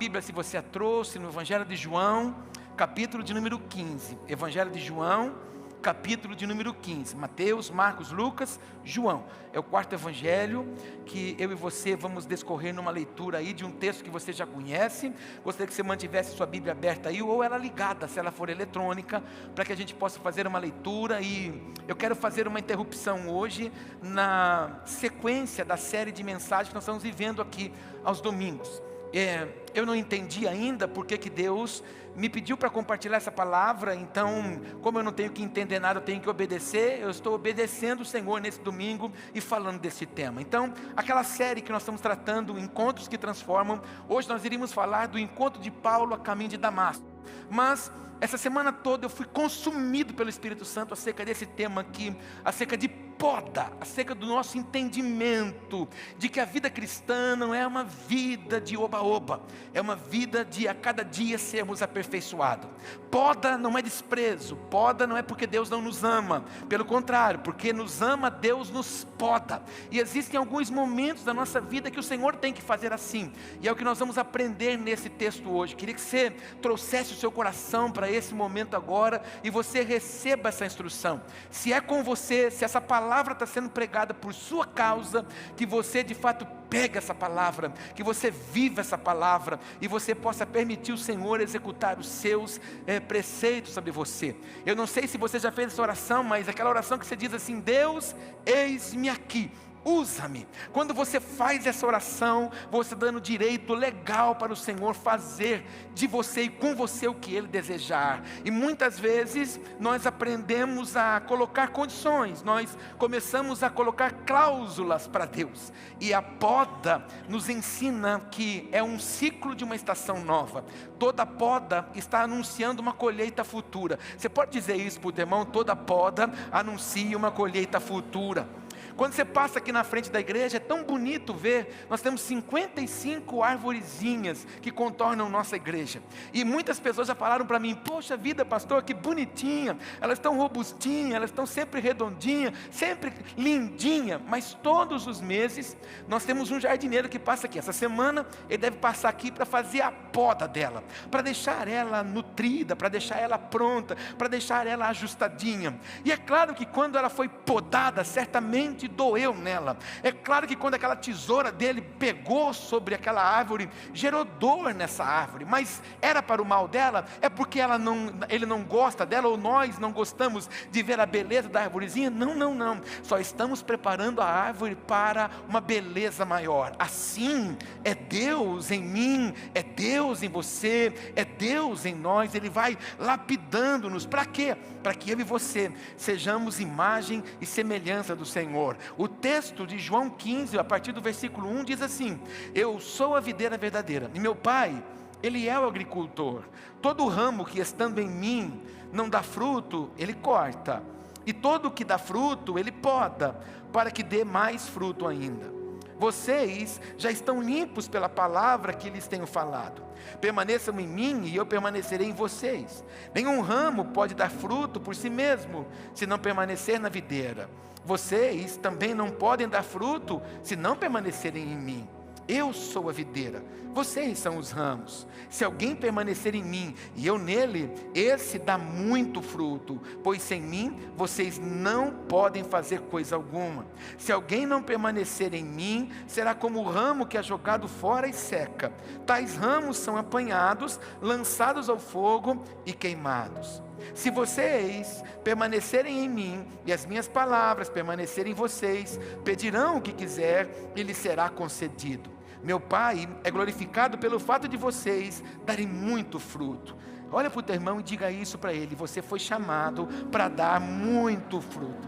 Bíblia, se você a trouxe, no Evangelho de João, capítulo de número 15. Evangelho de João, capítulo de número 15. Mateus, Marcos, Lucas, João. É o quarto evangelho que eu e você vamos discorrer numa leitura aí de um texto que você já conhece. Gostaria que você mantivesse sua Bíblia aberta aí, ou ela ligada, se ela for eletrônica, para que a gente possa fazer uma leitura. E eu quero fazer uma interrupção hoje na sequência da série de mensagens que nós estamos vivendo aqui aos domingos. Eu não entendi ainda porque que Deus me pediu para compartilhar essa palavra. Então, como eu não tenho que entender nada, eu tenho que obedecer. Eu estou obedecendo o Senhor nesse domingo e falando desse tema. Então, aquela série que nós estamos tratando, Encontros que Transformam, hoje nós iríamos falar do encontro de Paulo a caminho de Damasco. Mas essa semana toda eu fui consumido pelo Espírito Santo acerca desse tema aqui, acerca de poda, acerca do nosso entendimento de que a vida cristã não é uma vida de oba-oba, é uma vida de a cada dia sermos aperfeiçoados. Poda não é desprezo, poda não é porque Deus não nos ama, pelo contrário, porque nos ama, Deus nos poda. E existem alguns momentos da nossa vida que o Senhor tem que fazer assim, e é o que nós vamos aprender nesse texto hoje. Queria que você trouxesse o seu coração para esse momento agora e você receba essa instrução. Se é com você, se essa palavra está sendo pregada por sua causa, que você de fato pegue essa palavra, que você viva essa palavra e você possa permitir o Senhor executar os seus preceitos sobre você. Eu não sei se você já fez essa oração, mas aquela oração que você diz assim: Deus, eis-me aqui, usa-me. Quando você faz essa oração, você dando direito legal para o Senhor fazer de você e com você o que Ele desejar. E muitas vezes nós aprendemos a colocar condições, nós começamos a colocar cláusulas para Deus. E a poda nos ensina que é um ciclo de uma estação nova. Toda poda está anunciando uma colheita futura. Você pode dizer isso para o irmão? Toda poda anuncia uma colheita futura. Quando você passa aqui na frente da igreja, é tão bonito ver, nós temos 55 arvorezinhas que contornam nossa igreja. E muitas pessoas já falaram para mim: poxa vida, pastor, que bonitinha, elas estão robustinhas, elas estão sempre redondinhas, sempre lindinha. Mas todos os meses, nós temos um jardineiro que passa aqui. Essa semana, ele deve passar aqui para fazer a poda dela, para deixar ela nutrida, para deixar ela pronta, para deixar ela ajustadinha. E é claro que quando ela foi podada, certamente doeu nela. É claro que quando aquela tesoura dele pegou sobre aquela árvore, gerou dor nessa árvore. Mas era para o mal dela? É porque ele não gosta dela, ou nós não gostamos de ver a beleza da árvorezinha? Não, não, não. Só estamos preparando a árvore para uma beleza maior. Assim é Deus em mim, é Deus em você, é Deus em nós. Ele vai lapidando-nos. Para quê? Para que eu e você sejamos imagem e semelhança do Senhor. O texto de João 15, a partir do versículo 1, diz assim: eu sou a videira verdadeira, e meu pai, ele é o agricultor. Todo ramo que estando em mim não dá fruto, ele corta, e todo que dá fruto, ele poda, para que dê mais fruto ainda. Vocês já estão limpos pela palavra que lhes tenho falado. Permaneçam em mim e eu permanecerei em vocês. Nenhum ramo pode dar fruto por si mesmo, se não permanecer na videira. Vocês também não podem dar fruto, se não permanecerem em mim. Eu sou a videira, vocês são os ramos. Se alguém permanecer em mim e eu nele, esse dá muito fruto, pois sem mim vocês não podem fazer coisa alguma. Se alguém não permanecer em mim, será como o ramo que é jogado fora e seca. Tais ramos são apanhados, lançados ao fogo e queimados. Se vocês permanecerem em mim e as minhas palavras permanecerem em vocês, pedirão o que quiser e lhes será concedido. Meu Pai é glorificado pelo fato de vocês darem muito fruto. Olha para o teu irmão e diga isso para ele: você foi chamado para dar muito fruto.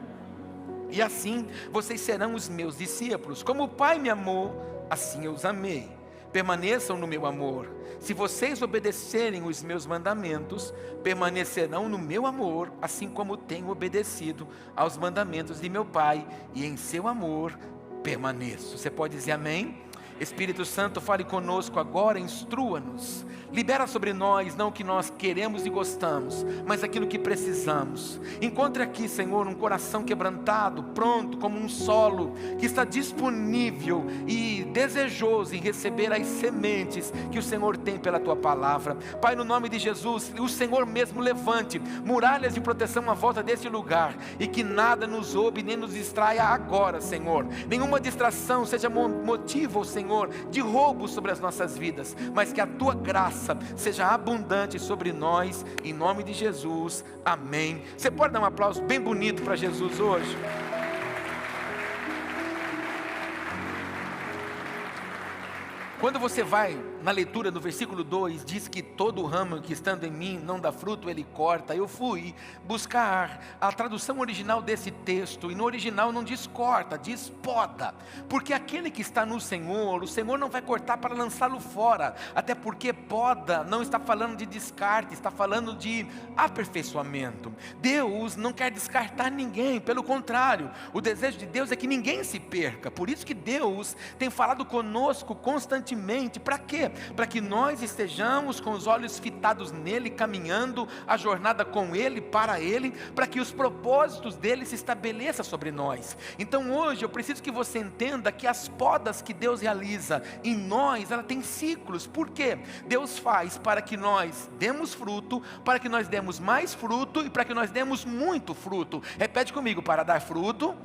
E assim vocês serão os meus discípulos. Como o Pai me amou, assim eu os amei. Permaneçam no meu amor. Se vocês obedecerem os meus mandamentos, permanecerão no meu amor, assim como tenho obedecido aos mandamentos de meu Pai, e em seu amor permaneço. Você pode dizer amém? Espírito Santo, fale conosco agora, instrua-nos, libera sobre nós não o que nós queremos e gostamos, mas aquilo que precisamos. Encontre aqui, Senhor, um coração quebrantado, pronto como um solo, que está disponível e desejoso em receber as sementes que o Senhor tem pela Tua palavra. Pai, no nome de Jesus, o Senhor mesmo levante muralhas de proteção à volta desse lugar, e que nada nos oube nem nos distraia agora, Senhor. Nenhuma distração seja motivo, Senhor, de roubo sobre as nossas vidas, mas que a Tua graça seja abundante sobre nós, em nome de Jesus, amém. Você pode dar um aplauso bem bonito para Jesus hoje? Quando você vai na leitura do versículo 2, diz que todo ramo que estando em mim não dá fruto, ele corta. Eu fui buscar a tradução original desse texto, e no original não diz corta, diz poda, porque aquele que está no Senhor, o Senhor não vai cortar para lançá-lo fora, até porque poda não está falando de descarte, está falando de aperfeiçoamento. Deus não quer descartar ninguém, pelo contrário, o desejo de Deus é que ninguém se perca. Por isso que Deus tem falado conosco constantemente. Para quê? Para que nós estejamos com os olhos fitados nele, caminhando a jornada com ele, para ele, para que os propósitos dele se estabeleçam sobre nós. Então hoje eu preciso que você entenda que as podas que Deus realiza em nós, ela tem ciclos. Por quê? Deus faz para que nós demos fruto, para que nós demos mais fruto e para que nós demos muito fruto. Repete comigo: para dar fruto,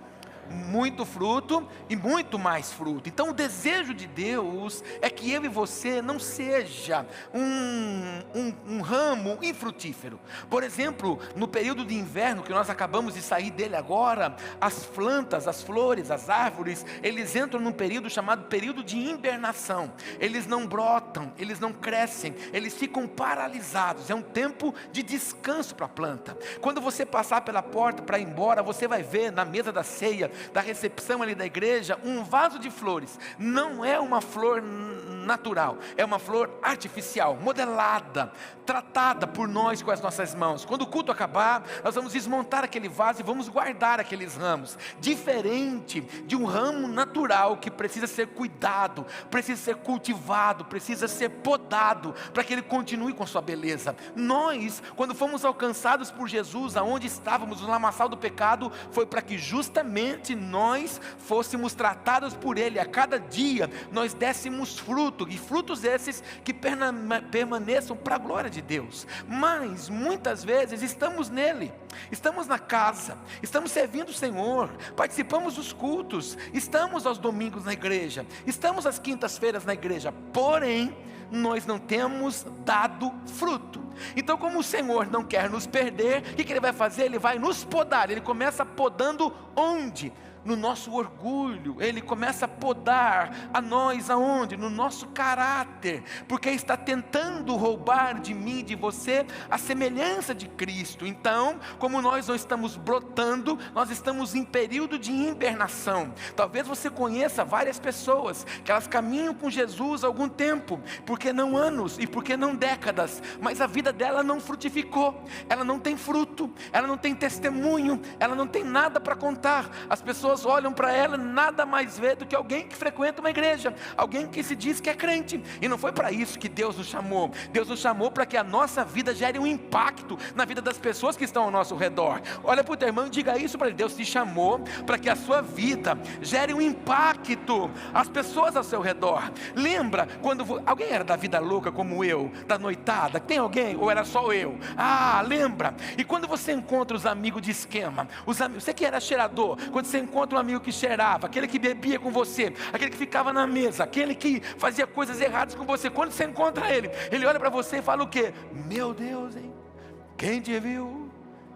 muito fruto e muito mais fruto. Então o desejo de Deus é que eu e você não seja um ramo infrutífero. Por exemplo, no período de inverno que nós acabamos de sair dele agora, as plantas, as flores, as árvores, eles entram num período chamado período de hibernação. Eles não brotam, eles não crescem, eles ficam paralisados. É um tempo de descanso para a planta. Quando você passar pela porta para ir embora, você vai ver na mesa da ceia, da recepção ali da igreja, um vaso de flores. Não é uma flor natural, é uma flor artificial, modelada, tratada por nós com as nossas mãos. Quando o culto acabar, nós vamos desmontar aquele vaso e vamos guardar aqueles ramos, diferente de um ramo natural que precisa ser cuidado, precisa ser cultivado, precisa ser podado, para que ele continue com sua beleza. Nós, quando fomos alcançados por Jesus, aonde estávamos, no lamaçal do pecado, foi para que justamente nós fôssemos tratados por ele. A cada dia nós dessemos fruto, e frutos esses que permaneçam para a glória de Deus. Mas muitas vezes estamos nele, estamos na casa, estamos servindo o Senhor, participamos dos cultos, estamos aos domingos na igreja, estamos às quintas-feiras na igreja, porém nós não temos dado fruto. Então, como o Senhor não quer nos perder, o que Ele vai fazer? Ele vai nos podar. Ele começa podando onde? No nosso orgulho. Ele começa a podar a nós aonde? No nosso caráter, porque está tentando roubar de mim, de você, a semelhança de Cristo. Então, como nós não estamos brotando, nós estamos em período de hibernação. Talvez você conheça várias pessoas que elas caminham com Jesus há algum tempo, porque não anos e porque não décadas, mas a vida dela não frutificou, ela não tem fruto, ela não tem testemunho, ela não tem nada para contar. As pessoas olham para ela, nada mais vê do que alguém que frequenta uma igreja, alguém que se diz que é crente. E não foi para isso que Deus nos chamou. Deus nos chamou para que a nossa vida gere um impacto na vida das pessoas que estão ao nosso redor. Olha para o teu irmão e diga isso para ele: Deus te chamou para que a sua vida gere um impacto às pessoas ao seu redor. Lembra quando alguém era da vida louca como eu, da noitada? Tem alguém? Ou era só eu? Lembra? E quando você encontra os amigos de esquema, os amigos, você que era cheirador, quando você encontra um amigo que cheirava, aquele que bebia com você, aquele que ficava na mesa, aquele que fazia coisas erradas com você, quando você encontra ele, ele olha para você e fala o quê? Meu Deus, hein? Quem te viu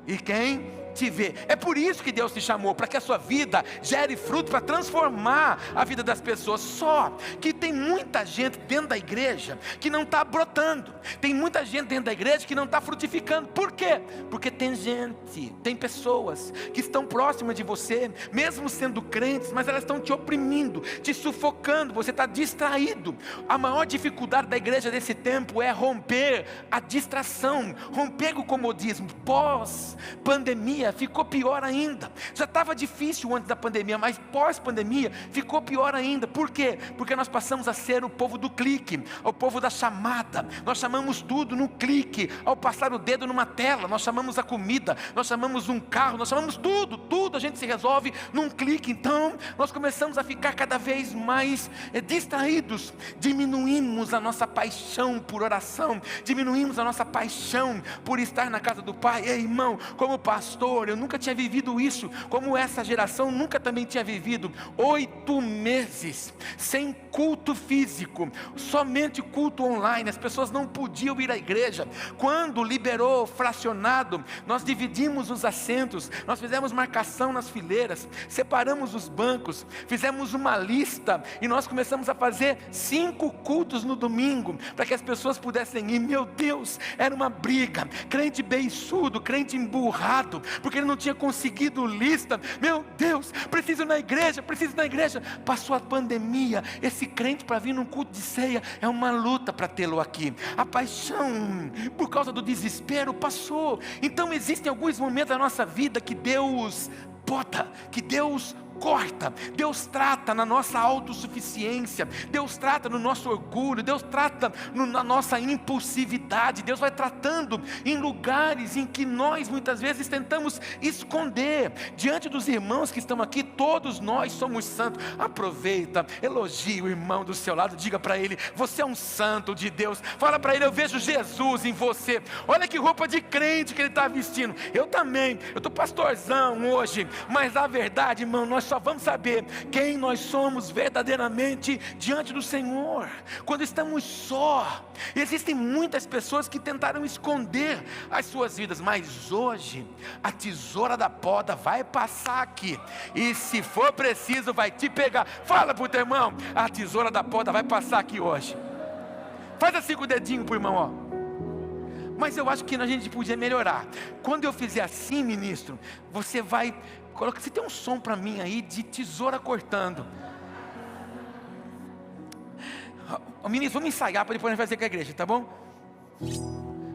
e quem te vê? É por isso que Deus te chamou, para que a sua vida gere fruto, para transformar a vida das pessoas. Só que tem muita gente dentro da igreja que não está brotando, tem muita gente dentro da igreja que não está frutificando. Por quê? Porque tem pessoas que estão próximas de você, mesmo sendo crentes, mas elas estão te oprimindo, te sufocando, você está distraído. A maior dificuldade da igreja desse tempo é romper a distração, romper o comodismo. Pós-pandemia, pandemia ficou pior ainda. Já estava difícil antes da pandemia, mas pós-pandemia ficou pior ainda. Por quê? Porque nós passamos a ser o povo do clique, o povo da chamada. Nós chamamos tudo no clique, ao passar o dedo numa tela. Nós chamamos a comida, nós chamamos um carro, nós chamamos tudo a gente se resolve num clique. Então nós começamos a ficar cada vez mais distraídos, diminuímos a nossa paixão por oração, diminuímos a nossa paixão por estar na casa do Pai. Ei, irmão, como pastor, eu nunca tinha vivido isso, como essa geração nunca também tinha vivido. 8 meses sem culto físico, somente culto online. As pessoas não podiam ir à igreja. Quando liberou fracionado, nós dividimos os assentos, nós fizemos marcação nas fileiras, separamos os bancos, fizemos uma lista e nós começamos a fazer 5 cultos no domingo, para que as pessoas pudessem ir. Meu Deus, era uma briga, crente beiçudo, crente emburrado, porque ele não tinha conseguido lista. Meu Deus, preciso ir na igreja. Passou a pandemia, esse crente para vir num culto de ceia é uma luta para tê-lo aqui. A paixão por causa do desespero passou. Então existem alguns momentos da nossa vida que Deus bota, que Deus corta, Deus trata na nossa autossuficiência, Deus trata no nosso orgulho, Deus trata na nossa impulsividade, Deus vai tratando em lugares em que nós muitas vezes tentamos esconder. Diante dos irmãos que estão aqui, todos nós somos santos. Aproveita, elogie o irmão do seu lado, diga para ele: você é um santo de Deus. Fala para ele: eu vejo Jesus em você. Olha que roupa de crente que ele está vestindo. Eu também, eu estou pastorzão hoje, mas a verdade, irmão, nós só vamos saber quem nós somos verdadeiramente diante do Senhor quando estamos só. Existem muitas pessoas que tentaram esconder as suas vidas, mas hoje a tesoura da poda vai passar aqui, e se for preciso vai te pegar. Fala para o teu irmão: a tesoura da poda vai passar aqui hoje. Faz assim com o dedinho para o irmão, ó. Mas eu acho que a gente podia melhorar. Quando eu fizer assim, ministro, você vai coloca. Você tem um som para mim aí de tesoura cortando. Ministro, vamos ensaiar para depois a gente fazer com a igreja, tá bom?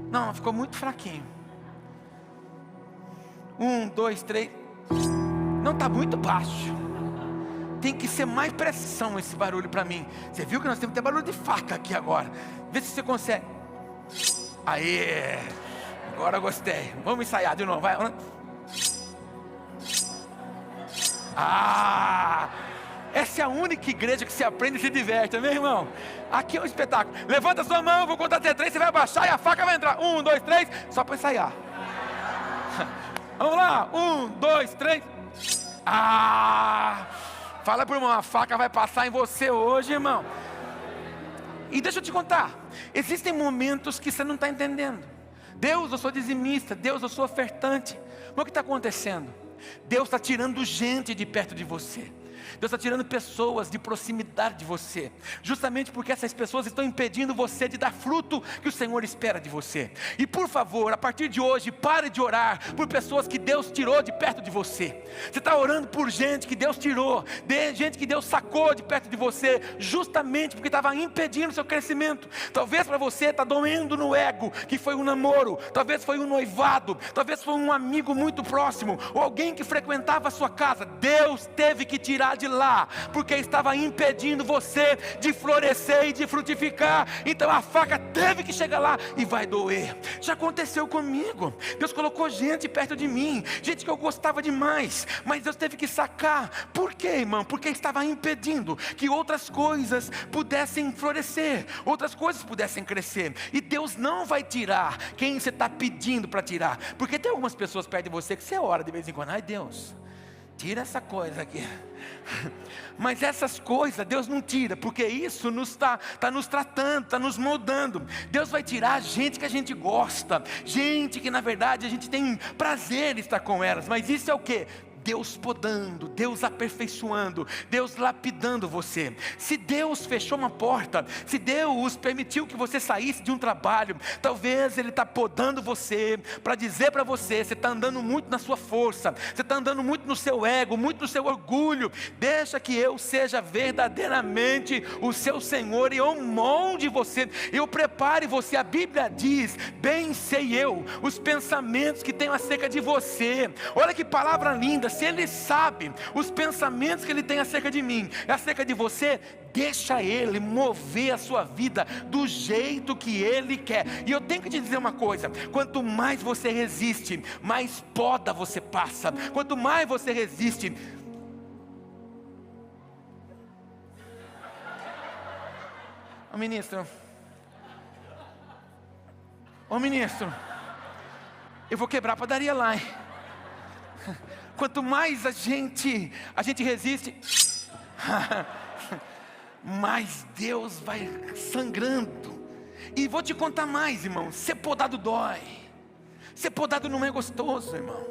Não, ficou muito fraquinho. 1, 2, 3. Não, está muito baixo. Tem que ser mais pressão esse barulho para mim. Você viu que nós temos até barulho de faca aqui agora. Vê se você consegue. Aê, agora gostei. Vamos ensaiar de novo, vai. Essa é a única igreja que se aprende e se diverte, meu irmão. Aqui é um espetáculo. Levanta sua mão, vou contar até 3, você vai abaixar e a faca vai entrar. 1, 2, 3, só para ensaiar. Vamos lá, 1, 2, 3. Fala pro irmão: a faca vai passar em você hoje, irmão. E deixa eu te contar, existem momentos que você não está entendendo. Deus, eu sou dizimista. Deus, eu sou ofertante. Mas o que está acontecendo? Deus está tirando gente de perto de você. Deus está tirando pessoas de proximidade de você, justamente porque essas pessoas estão impedindo você de dar fruto que o Senhor espera de você. E por favor, a partir de hoje, pare de orar por pessoas que Deus tirou de perto de você. Você está orando por gente que Deus tirou, gente que Deus sacou de perto de você, justamente porque estava impedindo o seu crescimento. Talvez para você está doendo no ego, que foi um namoro, talvez foi um noivado, talvez foi um amigo muito próximo, ou alguém que frequentava a sua casa. Deus teve que tirar de lá, porque estava impedindo você de florescer e de frutificar. Então a faca teve que chegar lá, e vai doer. Já aconteceu comigo. Deus colocou gente perto de mim, gente que eu gostava demais, mas Deus teve que sacar. Por quê, irmão? Porque estava impedindo que outras coisas pudessem florescer, outras coisas pudessem crescer. E Deus não vai tirar quem você está pedindo para tirar, porque tem algumas pessoas perto de você que você ora de vez em quando: ai Deus, tira essa coisa aqui. Mas essas coisas Deus não tira, porque isso está nos tratando, está nos moldando. Deus vai tirar a gente que a gente gosta, gente que na verdade a gente tem prazer em estar com elas. Mas isso é o que? Deus podando, Deus aperfeiçoando, Deus lapidando você. Se Deus fechou uma porta, se Deus permitiu que você saísse de um trabalho, talvez Ele está podando você, para dizer para você: você está andando muito na sua força, você está andando muito no seu ego, muito no seu orgulho. Deixa que eu seja verdadeiramente o seu Senhor, e eu molde você, eu prepare você. A Bíblia diz: bem sei eu os pensamentos que tenho acerca de você. Olha que palavra linda. Se Ele sabe os pensamentos que Ele tem acerca de mim, acerca de você, deixa Ele mover a sua vida do jeito que Ele quer. E eu tenho que te dizer uma coisa: quanto mais você resiste, mais poda você passa. Quanto mais você resiste. Ô ministro, eu vou quebrar a padaria lá, hein? Quanto mais a gente resiste, mais Deus vai sangrando. E vou te contar mais, irmão: ser podado dói. Ser podado não é gostoso, irmão.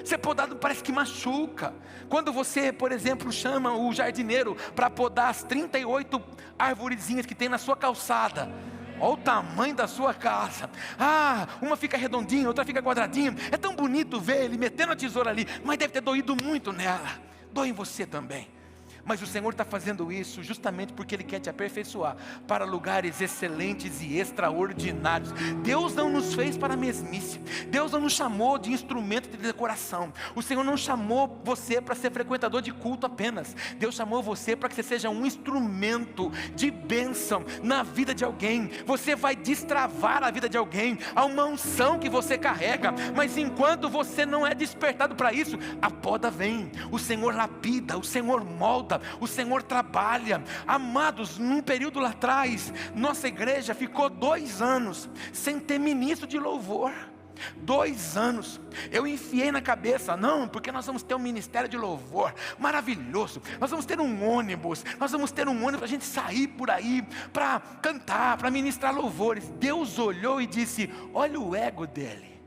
Ser podado parece que machuca. Quando você, por exemplo, chama o jardineiro para podar as 38 arvorezinhas que tem na sua calçada. Olha o tamanho da sua casa. Uma fica redondinha, outra fica quadradinha. É tão bonito ver ele metendo a tesoura ali, mas deve ter doído muito nela. Dói em você também. Mas o Senhor está fazendo isso justamente porque Ele quer te aperfeiçoar para lugares excelentes e extraordinários. Deus não nos fez para a mesmice. Deus não nos chamou de instrumento de decoração. O Senhor não chamou você para ser frequentador de culto apenas. Deus chamou você para que você seja um instrumento de bênção na vida de alguém. Você vai destravar a vida de alguém. Há uma unção que você carrega, mas enquanto você não é despertado para isso, a poda vem. O Senhor lapida, o Senhor molda, o Senhor trabalha. Amados, num período lá atrás, nossa igreja ficou 2 anos sem ter ministro de louvor. 2 anos, eu enfiei na cabeça: não, porque nós vamos ter um ministério de louvor maravilhoso, nós vamos ter um ônibus para a gente sair por aí, para cantar, para ministrar louvores. Deus olhou e disse: olha o ego dele,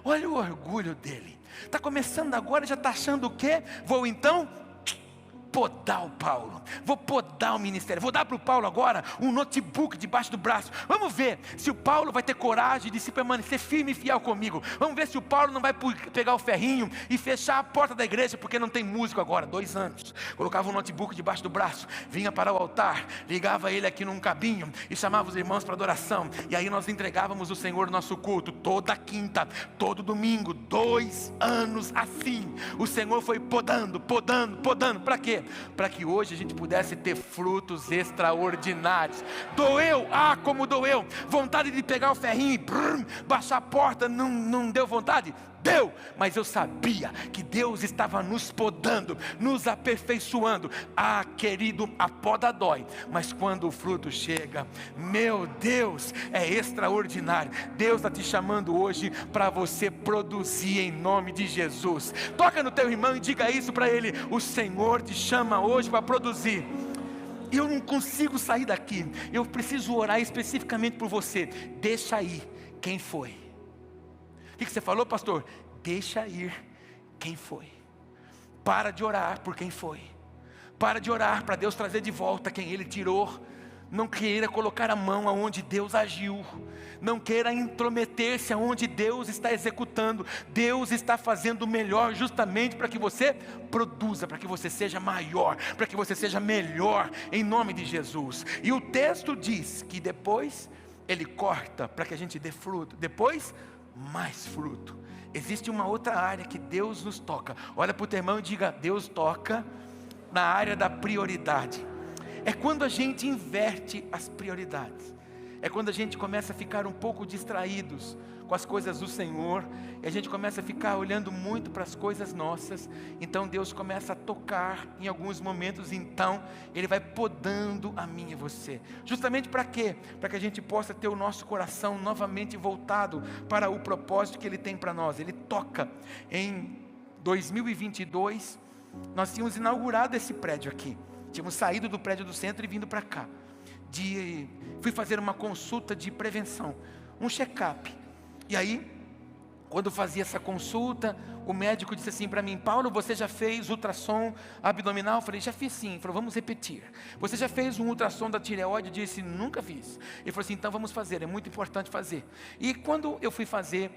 olha o orgulho dele, está começando agora e já está achando o quê? Vou então podar o Paulo, vou podar o ministério, vou dar para o Paulo agora um notebook debaixo do braço. Vamos ver se o Paulo vai ter coragem de se permanecer firme e fiel comigo. Vamos ver se o Paulo não vai pegar o ferrinho e fechar a porta da igreja porque não tem músico agora. 2 anos, colocava um notebook debaixo do braço, vinha para o altar, ligava ele aqui num cabinho e chamava os irmãos para adoração, e aí nós entregávamos o Senhor nosso culto toda quinta, todo domingo. 2 anos assim, o Senhor foi podando, para quê? Para que hoje a gente pudesse ter frutos extraordinários. Doeu, como doeu, vontade de pegar o ferrinho e baixar a porta, não deu vontade? Deu, mas eu sabia que Deus estava nos podando, nos aperfeiçoando. Querido, a poda dói, mas quando o fruto chega, meu Deus, é extraordinário. Deus está te chamando hoje para você produzir em nome de Jesus. Toca no teu irmão e diga isso para ele: o Senhor te chama hoje para produzir. Eu não consigo sair daqui, eu preciso orar especificamente por você. Deixa aí quem foi. O que você falou, pastor? Deixa ir quem foi. Para de orar por quem foi. Para de orar para Deus trazer de volta quem Ele tirou. Não queira colocar a mão aonde Deus agiu. Não queira intrometer-se aonde Deus está executando. Deus está fazendo o melhor justamente para que você produza, para que você seja maior, para que você seja melhor, em nome de Jesus. E o texto diz que depois Ele corta para que a gente dê fruto. Depois, mais fruto. Existe uma outra área que Deus nos toca. Olha para o teu irmão e diga: Deus toca na área da prioridade. É quando a gente inverte as prioridades. É quando a gente começa a ficar um pouco distraídos com as coisas do Senhor, e a gente começa a ficar olhando muito para as coisas nossas. Então Deus começa a tocar em alguns momentos. Então Ele vai podando a mim e você. Justamente para quê? Para que a gente possa ter o nosso coração novamente voltado para o propósito que Ele tem para nós. Ele toca. Em 2022, nós tínhamos inaugurado esse prédio aqui. Tínhamos saído do prédio do centro e vindo para cá. Fui fazer uma consulta de prevenção, um check-up. E aí, quando fazia essa consulta, o médico disse assim para mim: Paulo, você já fez ultrassom abdominal? Eu falei: já fiz sim. Ele falou: vamos repetir. Você já fez um ultrassom da tireoide? Eu disse: nunca fiz. Ele falou assim: então vamos fazer, é muito importante fazer. E quando eu fui fazer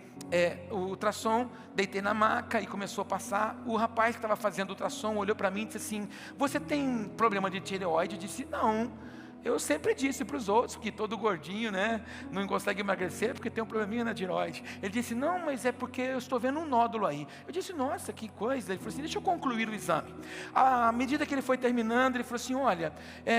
o ultrassom, deitei na maca e começou a passar. O rapaz que estava fazendo o ultrassom olhou para mim e disse assim: você tem problema de tireoide? Eu disse: não. Eu sempre disse para os outros que todo gordinho, né, não consegue emagrecer porque tem um probleminha na tireoide. Ele disse: não, mas é porque eu estou vendo um nódulo aí. Eu disse: nossa, que coisa. Ele falou assim: deixa eu concluir o exame. À medida que ele foi terminando, ele falou assim: olha,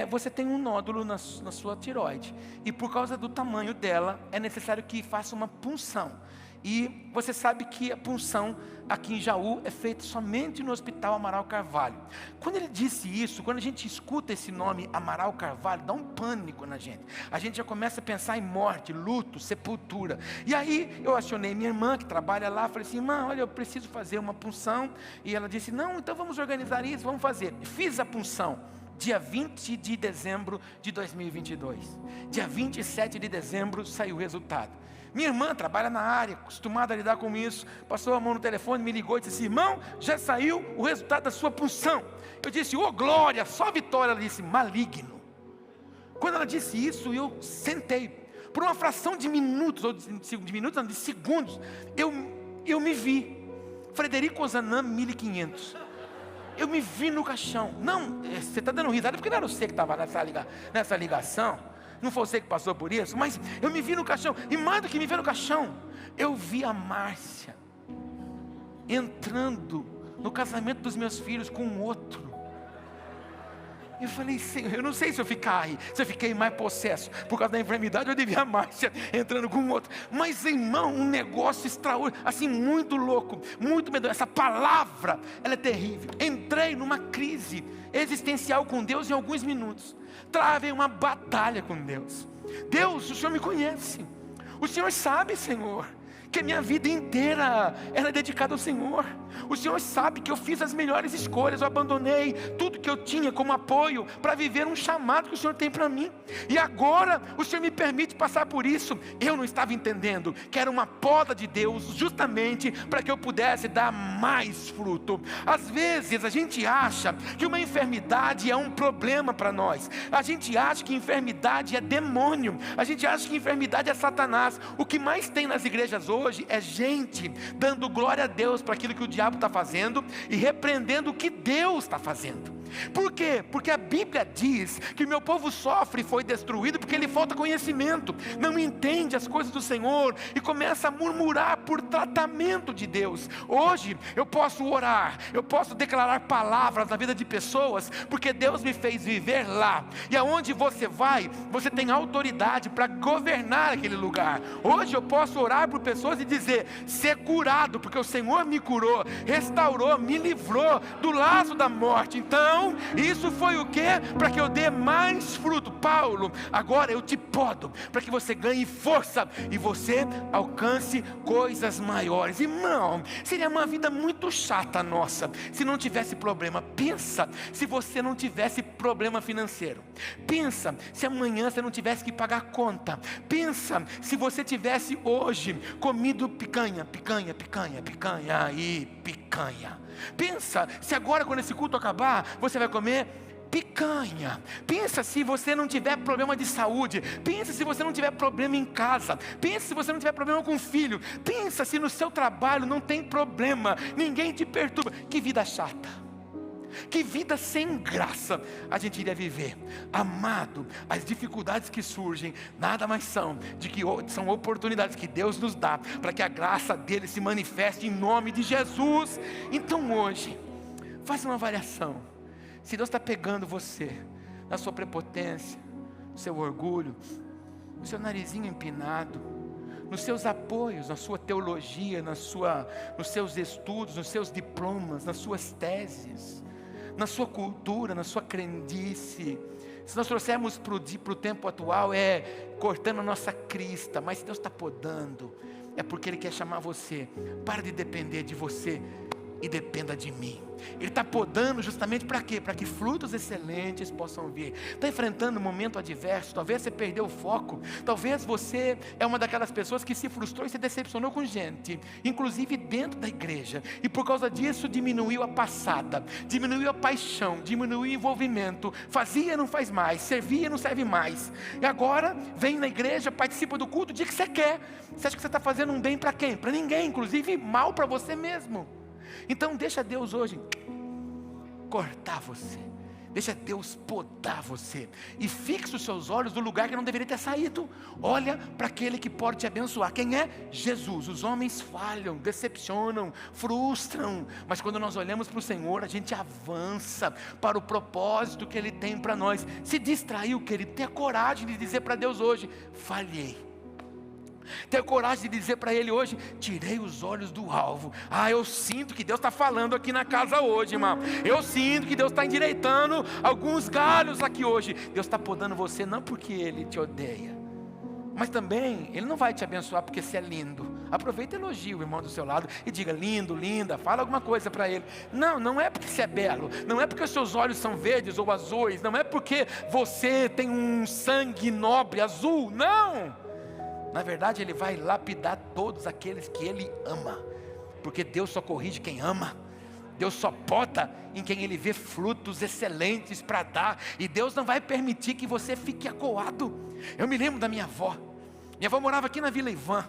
você tem um nódulo na sua tireoide, e por causa do tamanho dela, é necessário que faça uma punção. E você sabe que a punção aqui em Jaú é feita somente no Hospital Amaral Carvalho. Quando ele disse isso, quando a gente escuta esse nome Amaral Carvalho, dá um pânico na gente. A gente já começa a pensar em morte, luto, sepultura. E aí eu acionei minha irmã que trabalha lá, falei assim: irmã, olha, eu preciso fazer uma punção. E ela disse: não, então vamos organizar isso, vamos fazer. Fiz a punção. Dia 20 de dezembro de 2022. Dia 27 de dezembro saiu o resultado. Minha irmã trabalha na área, acostumada a lidar com isso, passou a mão no telefone, me ligou e disse assim: irmão, já saiu o resultado da sua punção. Eu disse: ô glória, só vitória. Ela disse: maligno. Quando ela disse isso, eu sentei. Por uma fração de minutos, ou de minutos, não, de segundos, eu me vi. Frederico Ozanam, 1500. Eu me vi no caixão. Não, você está dando risada porque não era você que estava nessa ligação. Não foi você que passou por isso, mas eu me vi no caixão. E mais do que me ver no caixão, eu vi a Márcia entrando no casamento dos meus filhos com outro. Eu falei: Senhor, eu não sei se eu fiquei mais possesso por causa da enfermidade, eu devia a Márcia entrando com outro. Mas irmão, um negócio extraordinário, assim, muito louco, muito medonho. Essa palavra, ela é terrível. Entrei numa crise existencial com Deus em alguns minutos. Travei uma batalha com Deus. Deus, o Senhor me conhece. O Senhor sabe, Senhor, que a minha vida inteira ela é dedicada ao Senhor. O Senhor sabe que eu fiz as melhores escolhas. Eu abandonei tudo que eu tinha como apoio para viver um chamado que o Senhor tem para mim. E agora o Senhor me permite passar por isso. Eu não estava entendendo que era uma poda de Deus, justamente para que eu pudesse dar mais fruto. Às vezes a gente acha que uma enfermidade é um problema para nós. A gente acha que enfermidade é demônio. A gente acha que enfermidade é Satanás. O que mais tem nas igrejas hoje é gente dando glória a Deus para aquilo que o diabo está fazendo e repreendendo o que Deus está fazendo. Por quê? Porque a Bíblia diz que o meu povo sofre e foi destruído porque lhe falta conhecimento, não entende as coisas do Senhor e começa a murmurar por tratamento de Deus. Hoje eu posso orar, eu posso declarar palavras na vida de pessoas, porque Deus me fez viver lá, e aonde você vai, você tem autoridade para governar aquele lugar. Hoje eu posso orar por pessoas e dizer: ser curado, porque o Senhor me curou, restaurou, me livrou do laço da morte. Então isso foi o que? Para que eu dê mais fruto. Paulo, agora eu te podo para que você ganhe força e você alcance coisas maiores. Irmão, seria uma vida muito chata nossa se não tivesse problema. Pensa se você não tivesse problema financeiro. Pensa se amanhã você não tivesse que pagar conta. Pensa se você tivesse hoje comido picanha e picanha. Pensa se agora, quando esse culto acabar, você vai comer picanha. Pensa se você não tiver problema de saúde. Pensa se você não tiver problema em casa. Pensa se você não tiver problema com o filho. Pensa se no seu trabalho não tem problema, ninguém te perturba. Que vida chata, que vida sem graça a gente iria viver. Amado, as dificuldades que surgem nada mais são são oportunidades que Deus nos dá para que a graça dele se manifeste em nome de Jesus. Então hoje, faça uma avaliação. Se Deus está pegando você na sua prepotência, no seu orgulho, no seu narizinho empinado, nos seus apoios, na sua teologia, nos seus estudos, nos seus diplomas, nas suas teses, na sua cultura, na sua crendice. Se nós trouxermos para o tempo atual, é cortando a nossa crista. Mas se Deus está podando, é porque Ele quer chamar você. Para de depender de você e dependa de mim. Ele está podando justamente para quê? Para que frutos excelentes possam vir. Está enfrentando um momento adverso, talvez você perdeu o foco, talvez você é uma daquelas pessoas que se frustrou e se decepcionou com gente, inclusive dentro da igreja, e por causa disso diminuiu a passada, diminuiu a paixão, diminuiu o envolvimento, fazia e não faz mais, servia e não serve mais, e agora vem na igreja, participa do culto o dia que você quer. Você acha que você está fazendo um bem para quem? Para ninguém, inclusive mal para você mesmo. Então deixa Deus hoje cortar você, deixa Deus podar você, e fixa os seus olhos no lugar que não deveria ter saído. Olha para aquele que pode te abençoar. Quem é? Jesus. Os homens falham, decepcionam, frustram, mas quando nós olhamos para o Senhor, a gente avança para o propósito que Ele tem para nós. Se distraiu, querido, tenha coragem de dizer para Deus hoje: falhei. Tenha coragem de dizer para Ele hoje: tirei os olhos do alvo. Eu sinto que Deus está falando aqui na casa hoje, irmão. Eu sinto que Deus está endireitando alguns galhos aqui hoje. Deus está podando você não porque Ele te odeia, mas também Ele não vai te abençoar porque você é lindo. Aproveita e elogia o irmão do seu lado e diga: lindo, linda, fala alguma coisa para ele. Não é porque você é belo, não é porque os seus olhos são verdes ou azuis, não é porque você tem um sangue nobre azul, não. Na verdade, Ele vai lapidar todos aqueles que Ele ama, porque Deus só corrige quem ama. Deus só poda em quem Ele vê frutos excelentes para dar, e Deus não vai permitir que você fique acuado. Eu me lembro da minha avó morava aqui na Vila Ivan.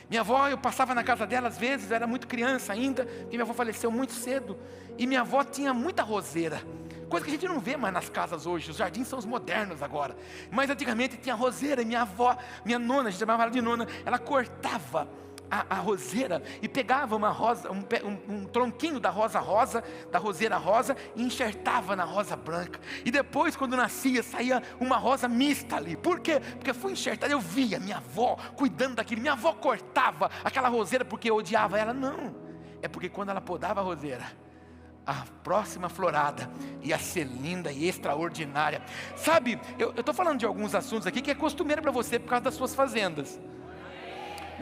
Minha avó, eu passava na casa dela às vezes, eu era muito criança ainda, porque minha avó faleceu muito cedo, e minha avó tinha muita roseira, coisa que a gente não vê mais nas casas hoje. Os jardins são os modernos agora, mas antigamente tinha roseira, e minha avó, minha nona, a gente chamava ela de nona, ela cortava a roseira e pegava uma rosa, um tronquinho da roseira rosa, e enxertava na rosa branca, e depois quando nascia, saía uma rosa mista ali. Por quê? Porque foi enxertada. Eu via minha avó cuidando daquilo. Minha avó cortava aquela roseira porque eu odiava ela? Não, é porque quando ela podava a roseira, a próxima florada ia ser linda e extraordinária. Sabe, eu estou falando de alguns assuntos aqui que é costumeiro para você por causa das suas fazendas.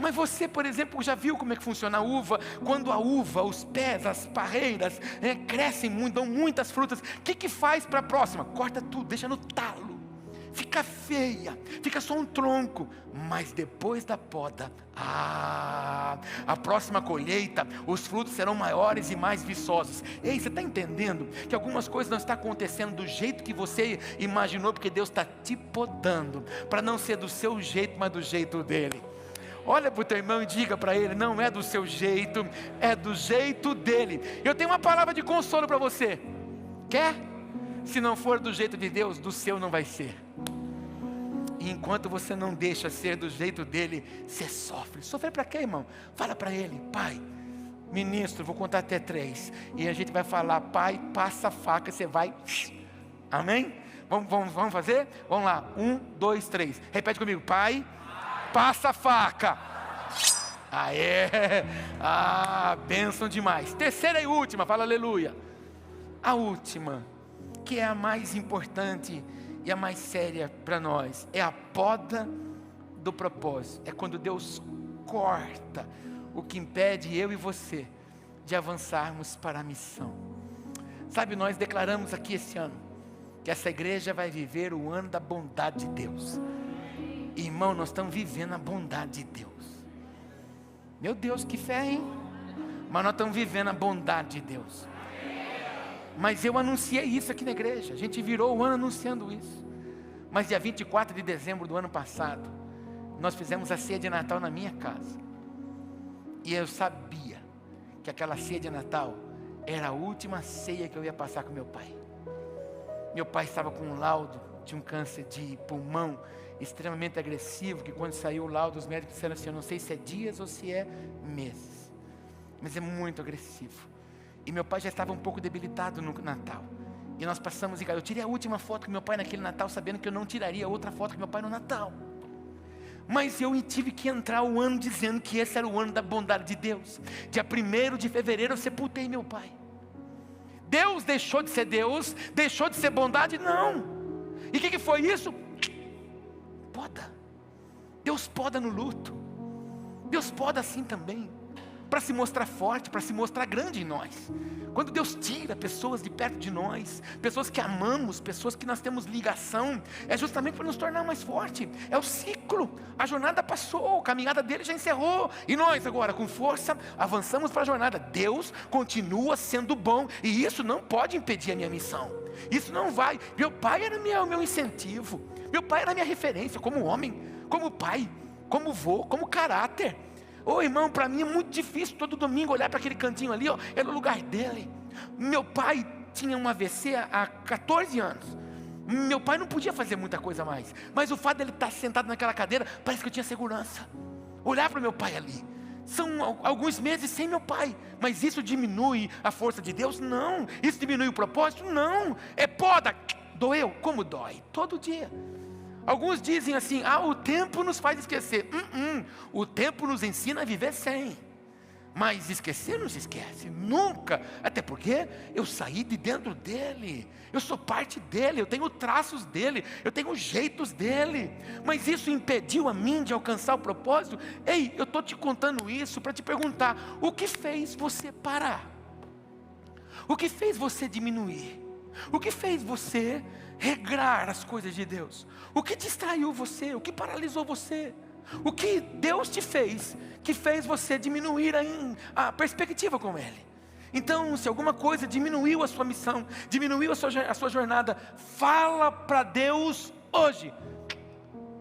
Mas você, por exemplo, já viu como é que funciona a uva? Quando a uva, os pés, as parreiras crescem muito, dão muitas frutas, o que faz para a próxima? Corta tudo, deixa no talo, fica feia, fica só um tronco. Mas depois da poda, a próxima colheita, os frutos serão maiores e mais viçosos. Ei, você está entendendo que algumas coisas não estão acontecendo do jeito que você imaginou, porque Deus está te podando, para não ser do seu jeito, mas do jeito dEle. Olha para o teu irmão e diga para ele: não é do seu jeito, é do jeito dEle. Eu tenho uma palavra de consolo para você. Quer? Se não for do jeito de Deus, do seu não vai ser. E enquanto você não deixa ser do jeito dEle, você sofre. Sofrer para quê, irmão? Fala para ele: pai, ministro, vou contar até 3, e a gente vai falar: pai, passa a faca, você vai. Amém? Vamos fazer? Vamos lá, 1, 2, 3, repete comigo: pai, passa a faca. Bênção demais. Terceira e última, fala aleluia. A última, que é a mais importante e a mais séria para nós, é a poda do propósito. É quando Deus corta o que impede eu e você de avançarmos para a missão. Sabe, nós declaramos aqui esse ano que essa igreja vai viver o ano da bondade de Deus. Irmão, nós estamos vivendo a bondade de Deus. Meu Deus, que fé, hein? Mas nós estamos vivendo a bondade de Deus. Mas eu anunciei isso aqui na igreja. A gente virou o ano anunciando isso. Mas dia 24 de dezembro do ano passado, nós fizemos a ceia de Natal na minha casa. E eu sabia que aquela ceia de Natal era a última ceia que eu ia passar com meu pai. Meu pai estava com um laudo de um câncer de pulmão extremamente agressivo, que quando saiu o laudo, os médicos disseram assim: eu não sei se é dias ou se é meses, mas é muito agressivo. E meu pai já estava um pouco debilitado no Natal, e nós passamos, eu tirei a última foto com meu pai naquele Natal, sabendo que eu não tiraria outra foto com meu pai no Natal. Mas eu tive que entrar o ano dizendo que esse era o ano da bondade de Deus. Dia 1º de fevereiro eu sepultei meu pai. Deus deixou de ser Deus? Deixou de ser bondade? Não. E o que foi isso? Poda. Deus poda no luto. Deus poda assim também. para se mostrar forte, para se mostrar grande em nós. Quando Deus tira pessoas de perto de nós, pessoas que amamos, pessoas que nós temos ligação, é justamente para nos tornar mais forte. É o ciclo, a jornada passou, a caminhada dele já encerrou, e nós agora com força avançamos para a jornada. Deus continua sendo bom, e isso não pode impedir a minha missão. Isso não vai. Meu pai era meu incentivo, meu pai era minha referência como homem, como pai, como vô, como caráter. Ô irmão, para mim é muito difícil todo domingo olhar para aquele cantinho ali, ó, era o lugar dele. Meu pai tinha um AVC há 14 anos. Meu pai não podia fazer muita coisa mais, mas o fato dele estar sentado naquela cadeira, parece que eu tinha segurança. Olhar para o meu pai ali, são alguns meses sem meu pai, mas isso diminui a força de Deus? Não. Isso diminui o propósito? Não. É poda, doeu? Como dói? Todo dia. Alguns dizem assim, o tempo nos faz esquecer. O tempo nos ensina a viver sem. Mas esquecer não se esquece, nunca. Até porque eu saí de dentro dele, eu sou parte dele, eu tenho traços dele, eu tenho jeitos dele. Mas isso impediu a mim de alcançar o propósito? Ei, eu estou te contando isso para te perguntar, o que fez você parar? O que fez você diminuir? O que fez você regrar as coisas de Deus? O que distraiu você? O que paralisou você? O que Deus te fez, que fez você diminuir a perspectiva com Ele? Então, se alguma coisa diminuiu a sua missão, diminuiu a sua jornada, fala para Deus hoje.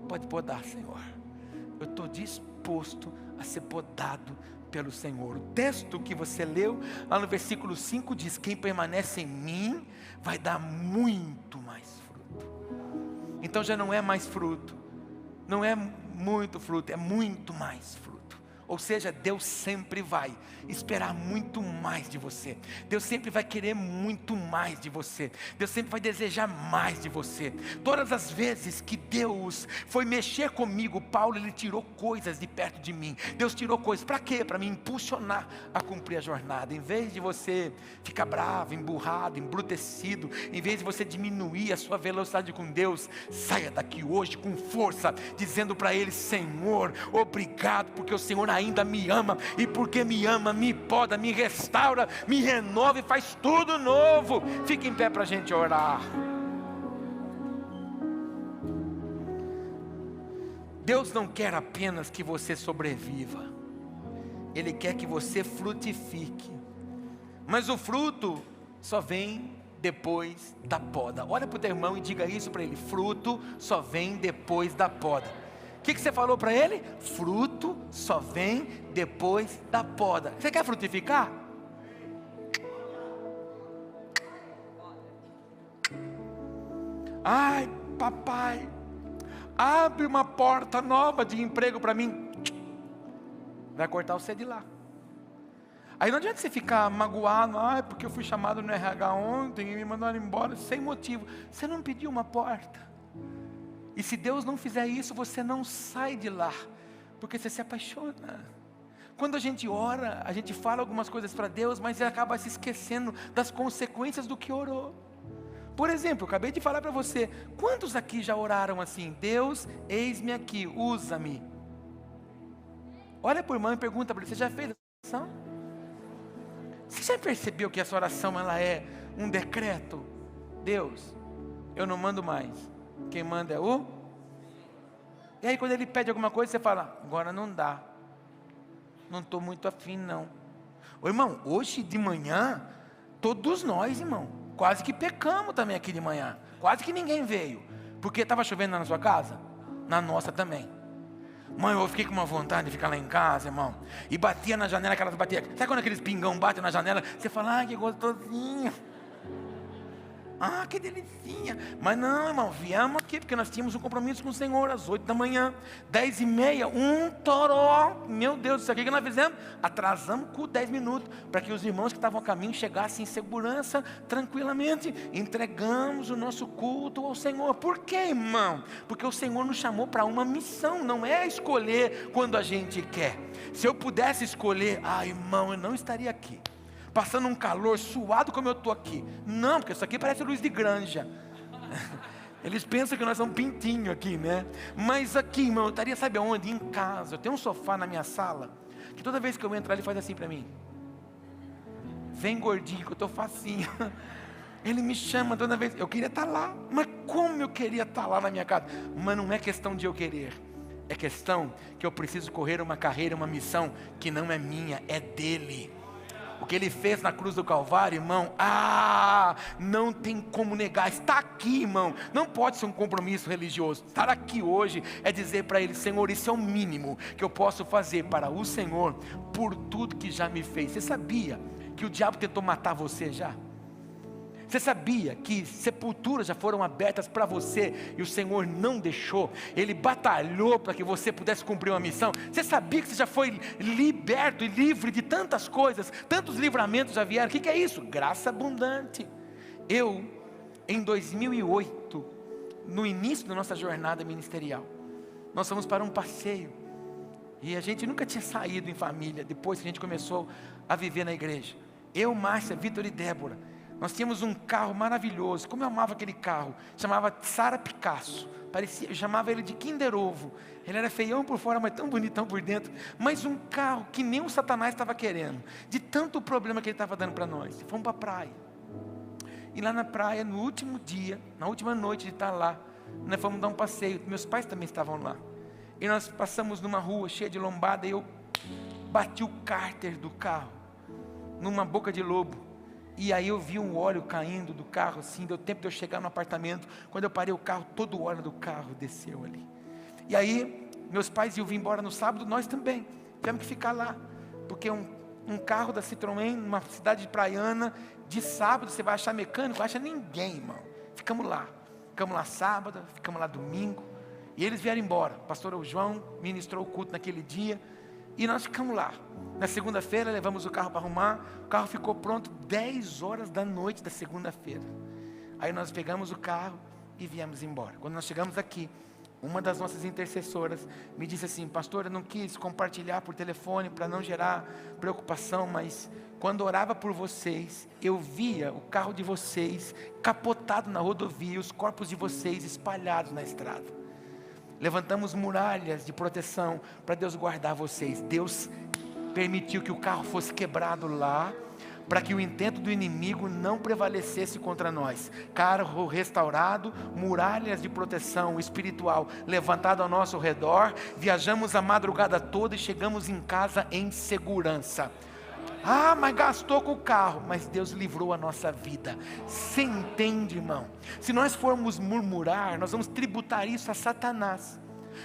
Pode podar, Senhor. Eu estou disposto a ser podado pelo Senhor. O texto que você leu, lá no versículo 5 diz, quem permanece em mim, vai dar muito mais fruto. Então já não é mais fruto, não é muito fruto, é muito mais fruto. Ou seja, Deus sempre vai esperar muito mais de você. Deus sempre vai querer muito mais de você. Deus sempre vai desejar mais de você. Todas as vezes que Deus foi mexer comigo, Paulo, ele tirou coisas de perto de mim. Deus tirou coisas, para quê? Para me impulsionar a cumprir a jornada. Em vez de você ficar bravo, emburrado, embrutecido, em vez de você diminuir a sua velocidade com Deus, saia daqui hoje com força, dizendo para Ele, Senhor, obrigado, porque o Senhor ainda me ama, e porque me ama, me poda, me restaura, me renova e faz tudo novo. Fique em pé para a gente orar. Deus não quer apenas que você sobreviva, Ele quer que você frutifique, mas o fruto só vem depois da poda. Olha para o teu irmão e diga isso para ele, fruto só vem depois da poda. O que você falou para ele? Fruto só vem depois da poda. Você quer frutificar? Ai, papai, abre uma porta nova de emprego para mim. Vai cortar você de lá. Aí não adianta você ficar magoado, porque eu fui chamado no RH ontem e me mandaram embora sem motivo. Você não pediu uma porta. E se Deus não fizer isso, você não sai de lá, porque você se apaixona. Quando a gente ora, a gente fala algumas coisas para Deus, mas ele acaba se esquecendo das consequências do que orou. Por exemplo, eu acabei de falar para você, quantos aqui já oraram assim? Deus, eis-me aqui, usa-me. Olha para o irmão e pergunta para ele, você já fez essa oração? Você já percebeu que essa oração ela é um decreto? Deus, eu não mando mais, quem manda é o... E aí quando ele pede alguma coisa, você fala, agora não dá, não estou muito afim não. Ô irmão, hoje de manhã, todos nós, irmão, quase que pecamos também aqui de manhã, quase que ninguém veio, porque estava chovendo na sua casa, na nossa também. Mãe, eu fiquei com uma vontade de ficar lá em casa, irmão, e batia na janela, aquelas batia, sabe quando aqueles pingão batem na janela, você fala, que gostosinho, que delicinha. Mas não, irmão, viemos aqui porque nós tínhamos um compromisso com o Senhor às 8 da manhã, 10h30, um toró. Meu Deus do céu, o que nós fizemos? Atrasamos com 10 minutos, para que os irmãos que estavam a caminho chegassem em segurança, tranquilamente. Entregamos o nosso culto ao Senhor. Por quê, irmão? Porque o Senhor nos chamou para uma missão, não é escolher quando a gente quer. Se eu pudesse escolher, irmão, eu não estaria aqui passando um calor, suado como eu estou aqui. Não, porque isso aqui parece luz de granja. Eles pensam que nós somos pintinho aqui, né? Mas aqui, irmão, eu estaria, sabe aonde? Em casa. Eu tenho um sofá na minha sala, que toda vez que eu entro ele faz assim para mim. Vem gordinho, que eu estou facinho. Ele me chama toda vez. Eu queria estar lá, mas como eu queria estar lá na minha casa? Mas não é questão de eu querer. É questão que eu preciso correr uma carreira, uma missão que não é minha, é dele. O que ele fez na cruz do Calvário, irmão, não tem como negar, está aqui, irmão. Não pode ser um compromisso religioso. Estar aqui hoje é dizer para ele: Senhor, isso é o mínimo que eu posso fazer para o Senhor, por tudo que já me fez. Você sabia que o diabo tentou matar você já? Você sabia que sepulturas já foram abertas para você e o Senhor não deixou? Ele batalhou para que você pudesse cumprir uma missão. Você sabia que você já foi liberto e livre de tantas coisas? Tantos livramentos já vieram. O que é isso? Graça abundante. Eu, em 2008, no início da nossa jornada ministerial, nós fomos para um passeio. E a gente nunca tinha saído em família, depois que a gente começou a viver na igreja. Eu, Márcia, Vitor e Débora. Nós tínhamos um carro maravilhoso. Como eu amava aquele carro. Chamava Sara Picasso. Eu chamava ele de Kinder Ovo. Ele era feião por fora, mas tão bonitão por dentro. Mas um carro que nem o Satanás estava querendo. De tanto problema que ele estava dando para nós. Fomos para a praia. E lá na praia, no último dia, na última noite de estar lá, nós fomos dar um passeio. Meus pais também estavam lá. E nós passamos numa rua cheia de lombada. E eu bati o cárter do carro numa boca de lobo. E aí eu vi um óleo caindo do carro, assim, deu tempo de eu chegar no apartamento. Quando eu parei o carro, todo o óleo do carro desceu ali. E aí, meus pais iam vir embora no sábado, nós também. Tivemos que ficar lá, porque um carro da Citroën, numa cidade praiana, de sábado, você vai achar mecânico, acha ninguém, irmão. Ficamos lá sábado, ficamos lá domingo. E eles vieram embora. O pastor João ministrou o culto naquele dia. E nós ficamos lá. Na segunda-feira levamos o carro para arrumar. O carro ficou pronto 10 horas da noite da segunda-feira. Aí nós pegamos o carro e viemos embora. Quando nós chegamos aqui, uma das nossas intercessoras me disse assim: pastor, eu não quis compartilhar por telefone para não gerar preocupação, mas quando orava por vocês, eu via o carro de vocês capotado na rodovia, os corpos de vocês espalhados na estrada. Levantamos muralhas de proteção para Deus guardar vocês. Deus permitiu que o carro fosse quebrado lá, para que o intento do inimigo não prevalecesse contra nós. Carro restaurado, muralhas de proteção espiritual levantado ao nosso redor. Viajamos a madrugada toda e chegamos em casa em segurança. Mas gastou com o carro, mas Deus livrou a nossa vida. Você entende, irmão? Se nós formos murmurar, nós vamos tributar isso a Satanás.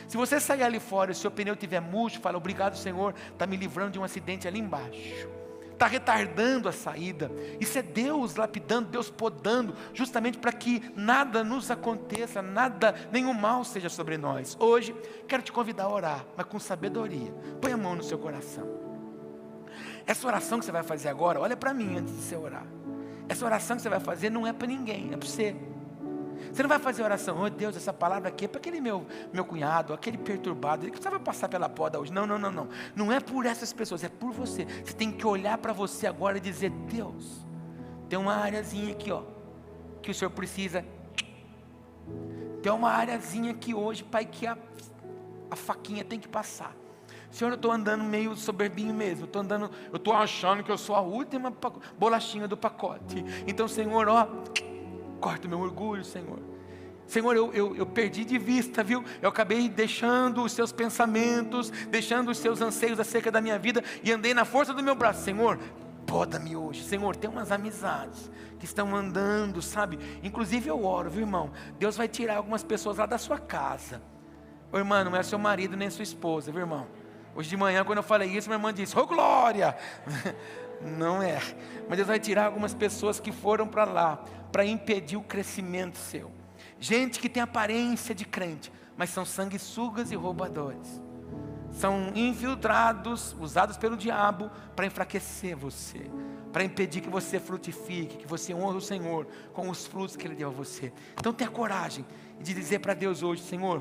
Se você sair ali fora e o seu pneu estiver murcho, fala: obrigado, Senhor, está me livrando de um acidente ali embaixo. Está retardando a saída. Isso é Deus lapidando, Deus podando, justamente para que nada nos aconteça, nenhum mal seja sobre nós. Hoje, quero te convidar a orar, mas com sabedoria. Põe a mão no seu coração. Essa oração que você vai fazer agora, olha para mim antes de você orar. Essa oração que você vai fazer não é para ninguém, é para você. Você não vai fazer oração: oh Deus, essa palavra aqui é para aquele meu cunhado, aquele perturbado, ele que precisava passar pela poda hoje. Não. Não é por essas pessoas, é por você. Você tem que olhar para você agora e dizer: Deus, tem uma areazinha aqui, ó, que o Senhor precisa. Tem uma areazinha aqui hoje, Pai, que a faquinha tem que passar. Senhor, eu estou andando meio soberbinho mesmo, eu estou achando que eu sou a última bolachinha do pacote. Então, Senhor, corta o meu orgulho, Senhor. Senhor, eu perdi de vista, viu? Eu acabei deixando os seus pensamentos, deixando os seus anseios acerca da minha vida e andei na força do meu braço. Senhor, poda-me hoje. Senhor, tem umas amizades que estão andando, sabe? Inclusive eu oro, viu, irmão? Deus vai tirar algumas pessoas lá da sua casa. Ô, irmã, não é seu marido nem sua esposa, viu, irmão? Hoje de manhã, quando eu falei isso, minha irmã disse: oh glória! Não é, mas Deus vai tirar algumas pessoas que foram para lá, para impedir o crescimento seu. Gente que tem aparência de crente, mas são sanguessugas e roubadores. São infiltrados, usados pelo diabo para enfraquecer você, para impedir que você frutifique, que você honre o Senhor com os frutos que Ele deu a você. Então tenha coragem de dizer para Deus hoje: Senhor,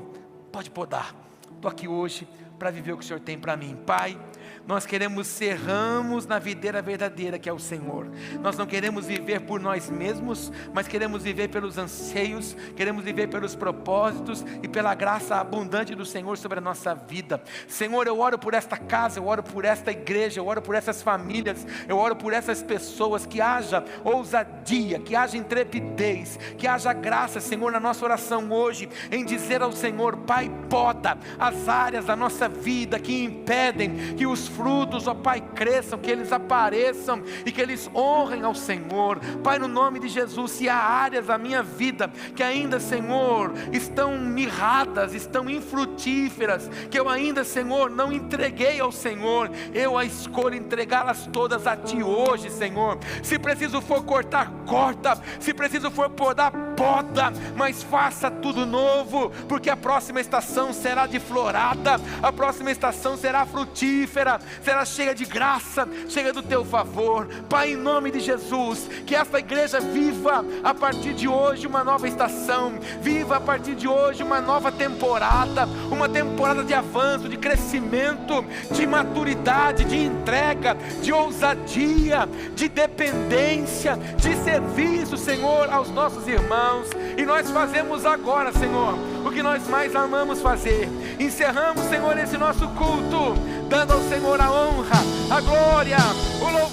pode podar. Estou aqui hoje para viver o que o Senhor tem para mim. Pai, nós queremos ser ramos na videira verdadeira que é o Senhor. Nós não queremos viver por nós mesmos, mas queremos viver pelos anseios, queremos viver pelos propósitos e pela graça abundante do Senhor sobre a nossa vida. Senhor, eu oro por esta casa, eu oro por esta igreja, eu oro por essas famílias, eu oro por essas pessoas, que haja ousadia, que haja intrepidez, que haja graça, Senhor, na nossa oração hoje, em dizer ao Senhor: Pai, poda as áreas da nossa vida que impedem que os frutos, ó Pai, cresçam, que eles apareçam e que eles honrem ao Senhor. Pai, no nome de Jesus, se há áreas da minha vida que ainda, Senhor, estão mirradas, estão infrutíferas, que eu ainda, Senhor, não entreguei ao Senhor, eu a escolho entregá-las todas a Ti hoje, Senhor. Se preciso for cortar, corta, se preciso for podar, poda, mas faça tudo novo, porque a próxima estação será de florada, a próxima estação será frutífera, será cheia de graça, cheia do Teu favor. Pai, em nome de Jesus, que esta igreja viva a partir de hoje uma nova estação, viva a partir de hoje uma nova temporada, uma temporada de avanço, de crescimento, de maturidade, de entrega, de ousadia, de dependência, de serviço, Senhor, aos nossos irmãos. E nós fazemos agora, Senhor, o que nós mais amamos fazer. Encerramos, Senhor, esse nosso culto, dando ao Senhor a honra, a glória, o louvor